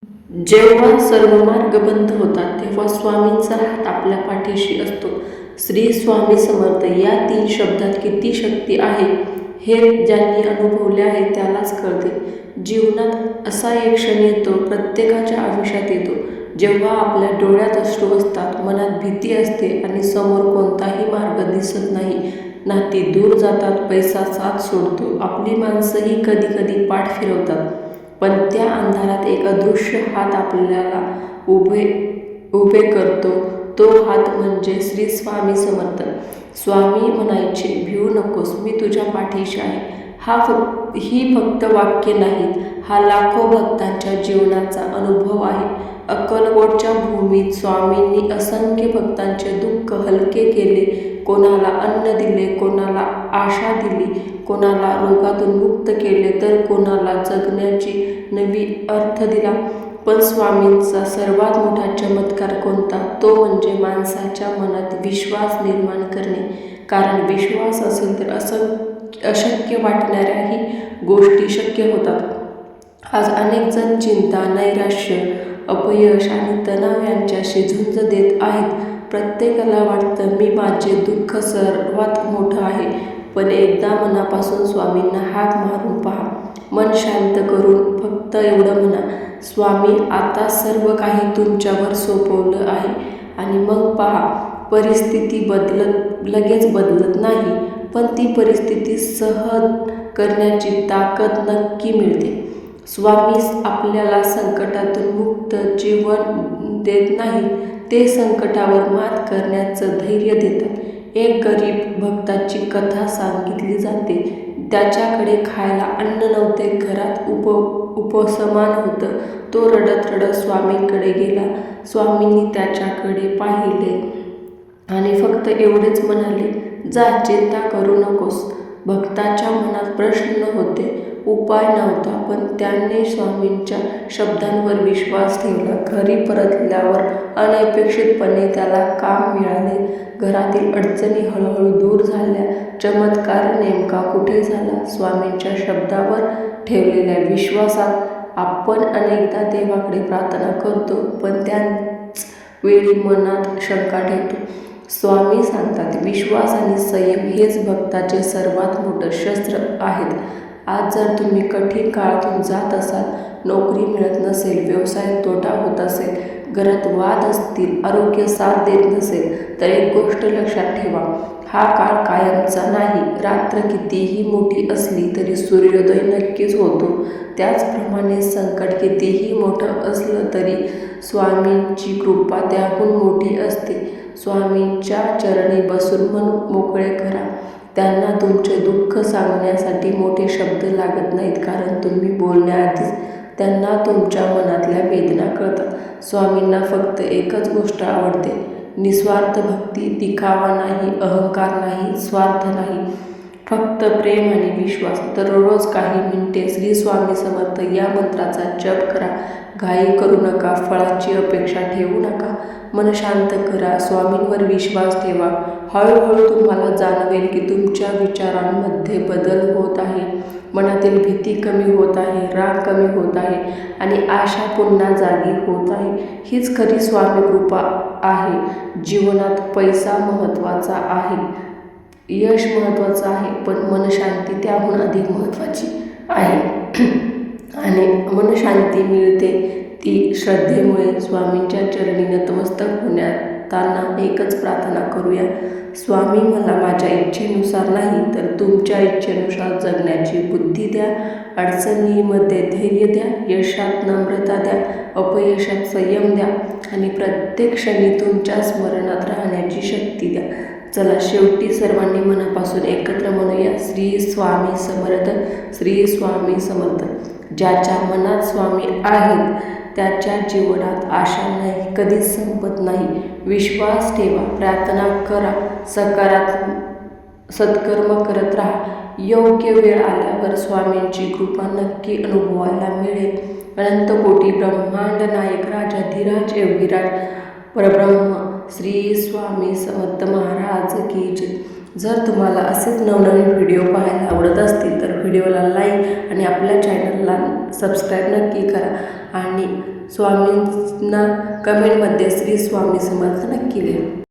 जेव्हा सर्व मार्ग बंद होतात तेव्हा स्वामींचा हात आपल्या पाठीशी असतो. श्री स्वामी समर्थ या 3 शब्दात किती शक्ती आहे हे ज्यांनी अनुभवले आहे त्यालाच कळते. जीवनात असा एक क्षण येतो, प्रत्येकाच्या आयुष्यात येतो, जेव्हा आपल्या डोळ्यात अश्रू असतात, मनात भीती असते आणि समोर कोणताही मार्ग दिसत नाही. नाती दूर जातात, पैसा साथ सोडतो, आपली माणसंही कधी कधी पाठ फिरवतात. पण त्या अंधारात एक अदृश्य हात आपल्याला उभे करतो. तो हात म्हणजे श्री स्वामी समर्थ. स्वामी म्हणायचे, भिवू नकोस, मी तुझ्या पाठीशी आहे. ही फक्त वाक्य नाहीत, हा लाखो भक्तांच्या जीवनाचा अनुभव आहे. अक्कलकोटच्या भूमीत स्वामींनी असंख्य भक्तांचे दुःख हलके केले. कोणाला अन्न दिले, कोणाला आशा दिली, कोणाला रोगातून मुक्त केले, तर कोणाला जगण्याची नवी अर्थ दिला. पण स्वामींचा सर्वात मोठा चमत्कार कोणता? तो म्हणजे माणसाच्या मनात विश्वास निर्माण करणे. कारण विश्वास असेल तर अशक्य वाटणाऱ्याही गोष्टी शक्य होतात. आज अनेक जण चिंता, नैराश्य, अपयश आणि तणाव यांच्याशी झुंज देत आहेत. प्रत्येकाला वाटतं मी माझे दुःख सर्वात मोठं आहे. पण एकदा मनापासून स्वामींना हाक मारून पहा. मन शांत करून फक्त एवढं म्हणा, स्वामी आता सर्व काही तुमच्यावर सोपवलं आहे. आणि मग पहा, परिस्थिती लगेच बदलत नाही, पण ती परिस्थिती सहन करण्याची ताकद नक्की मिळते. स्वामी आपल्याला संकटातून मुक्त जीवन देत नाही, ते संकटावर मात करण्याचं धैर्य देतात. एक गरीब भक्ताची कथा सांगितली जाते. त्याच्याकडे खायला अन्न नव्हते, घरात उपसमान होतं. तो रडत रडत स्वामींकडे गेला. स्वामींनी त्याच्याकडे पाहिले आणि फक्त एवढेच म्हणाले, जा, चिंता करू नकोस. भक्ताच्या मनात प्रश्न होते, उपाय नव्हता, पण त्याने स्वामींच्या शब्दांवर विश्वास ठेवला. घरी परतल्यावर अनपेक्षितपणे त्याला काम मिळाले. घरातील अडचणी हळूहळू दूर झाल्या. चमत्कार नेमका कुठे झाला? स्वामींच्या शब्दावर ठेवलेल्या विश्वासात. आपण अनेकदा देवाकडे प्रार्थना करतो, पण त्याच वेळी मनात शंका ठेवतो. स्वामी सांगतात, विश्वास आणि संयम हेच भक्ताचे सर्वात मोठं शस्त्र आहेत. आज जर तुम्ही कठीण काळातून जात असाल, नोकरी मिळत नसेल, व्यवसायात तोटा होत असेल, घरात वाद असतील, आरोग्य साथ देत नसेल, तर एक गोष्ट लक्षात ठेवा, हा काळ कायमचा नाही. रात्र कितीही मोठी असली तरी सूर्योदय नक्कीच होतो. त्याचप्रमाणे संकट कितीही मोठं असलं तरी स्वामींची कृपा त्याहून मोठी असते. स्वामींच्या चरणी बसून मन मोकळे करा. त्यांना तुमचे दुःख सांगण्यासाठी मोठे शब्द लागत नाहीत, कारण तुम्ही बोलण्याआधीच त्यांना तुमच्या मनातल्या वेदना कळतात. स्वामींना फक्त एकच गोष्ट आवडते, निस्वार्थ भक्ती, दिखावा नाही, अहंकार नाही, स्वार्थ नाही, फक्त प्रेम आणि विश्वास. दररोज काही मिनिटे श्री स्वामी समर्थ या मंत्राचा जप करा. घाई करू नका, फळाची अपेक्षा ठेवू नका. मन शांत करा, स्वामींवर विश्वास ठेवा. हळूहळू तुम्हाला जाणवेल की तुमच्या विचारांमध्ये बदल होत आहे, मनातील भीती कमी होत आहे, राग कमी होत आहे आणि आशा पुन्हा जागी होत आहे. हीच खरी स्वामी कृपा आहे. जीवनात पैसा महत्त्वाचा आहे, यश महत्त्वाचं आहे, पण मनशांती त्याहून अधिक महत्त्वाची आहे. आणि मनशांती मिळते ती श्रद्धेमुळे. स्वामींच्या चरणी नतमस्तक होण्याताना एकच प्रार्थना करूया, स्वामी मला माझ्या इच्छेनुसार नाही तर तुमच्या इच्छेनुसार जगण्याची बुद्धी द्या. अडचणीमध्ये धैर्य द्या, यशात नम्रता द्या, अपयशात संयम द्या आणि प्रत्येक क्षणी तुमच्या स्मरणात राहण्याची शक्ती द्या. चला, शेवटी सर्वांनी मनापासून एकत्र म्हणूया, श्री स्वामी समर्थ, श्री स्वामी समर्थ. ज्याच्या मनात स्वामी आहेत त्याच्या जीवनात आशा नाही, कधीच संपत नाही. विश्वास ठेवा, प्रार्थना करा, सत्कर्म करत राहा. योग्य वेळ आल्यावर स्वामींची कृपा नक्की अनुभवायला मिळेल. अनंतकोटी ब्रह्मांड नायक राजाधिराज योगीराज परब्रह्म श्री स्वामी समर्थ महाराज की जय. जर तुम्हाला असेच नवनवीन व्हिडिओ पाहायला आवडत असतील तर व्हिडिओला लाईक आणि आपल्या चॅनलला सबस्क्राईब नक्की करा. आणि स्वामींना कमेंटमध्ये श्री स्वामी समर्थ नक्की लिहा.